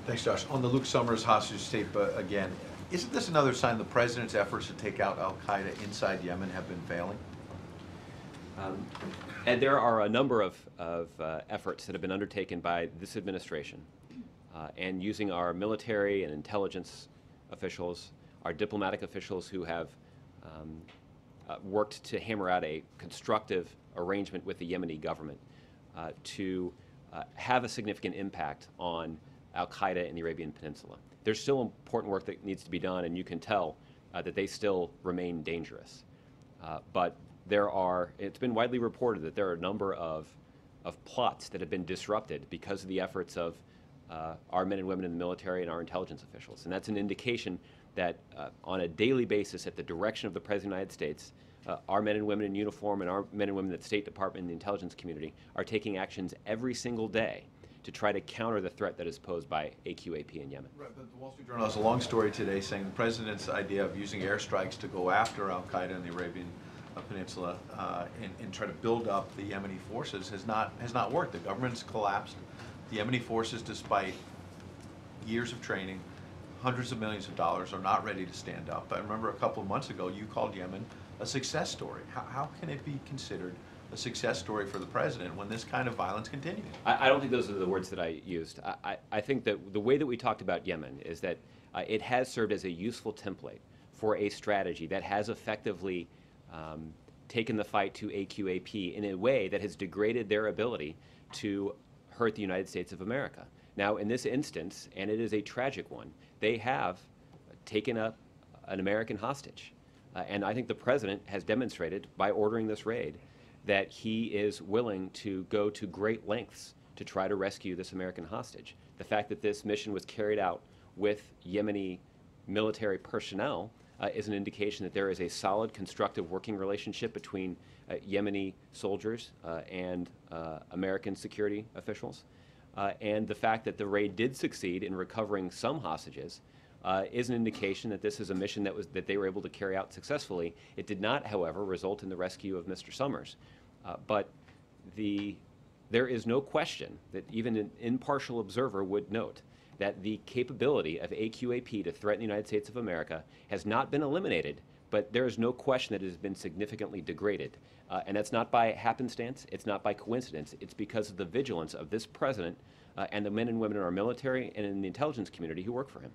Thanks, Josh. On the Luke Summers hostage tape again, isn't this another sign the president's efforts to take out al-Qaeda inside Yemen have been failing? And there are a number of efforts that have been undertaken by this administration, and using our military and intelligence officials, our diplomatic officials who have worked to hammer out a constructive arrangement with the Yemeni government to have a significant impact on al-Qaeda in the Arabian Peninsula. There's still important work that needs to be done, and you can tell that they still remain dangerous. But it's been widely reported that there are a number of plots that have been disrupted because of the efforts of our men and women in the military and our intelligence officials. And that's an indication that on a daily basis, at the direction of the President of the United States, our men and women in uniform and our men and women at the State Department and the intelligence community are taking actions every single day to try to counter the threat that is posed by AQAP in Yemen. Right, but the Wall Street Journal has a long story today saying the president's idea of using airstrikes to go after al-Qaeda in the Arabian Peninsula and try to build up the Yemeni forces has not worked. The government's collapsed. The Yemeni forces, despite years of training, hundreds of millions of dollars, are not ready to stand up. I remember a couple of months ago you called Yemen a success story. How can it be considered a success story for the president when this kind of violence continues? I don't think those are the words that I used. I think that the way that we talked about Yemen is that it has served as a useful template for a strategy that has effectively taken the fight to AQAP in a way that has degraded their ability to hurt the United States of America. Now, in this instance, and it is a tragic one, they have taken up an American hostage. And I think the president has demonstrated by ordering this raid that he is willing to go to great lengths to try to rescue this American hostage. The fact that this mission was carried out with Yemeni military personnel is an indication that there is a solid, constructive working relationship between Yemeni soldiers and American security officials. And the fact that the raid did succeed in recovering some hostages is an indication that this is a mission that they were able to carry out successfully. It did not, however, result in the rescue of Mr. Summers. But there is no question that even an impartial observer would note that the capability of AQAP to threaten the United States of America has not been eliminated, but there is no question that it has been significantly degraded. And that's not by happenstance, it's not by coincidence, it's because of the vigilance of this president and the men and women in our military and in the intelligence community who work for him.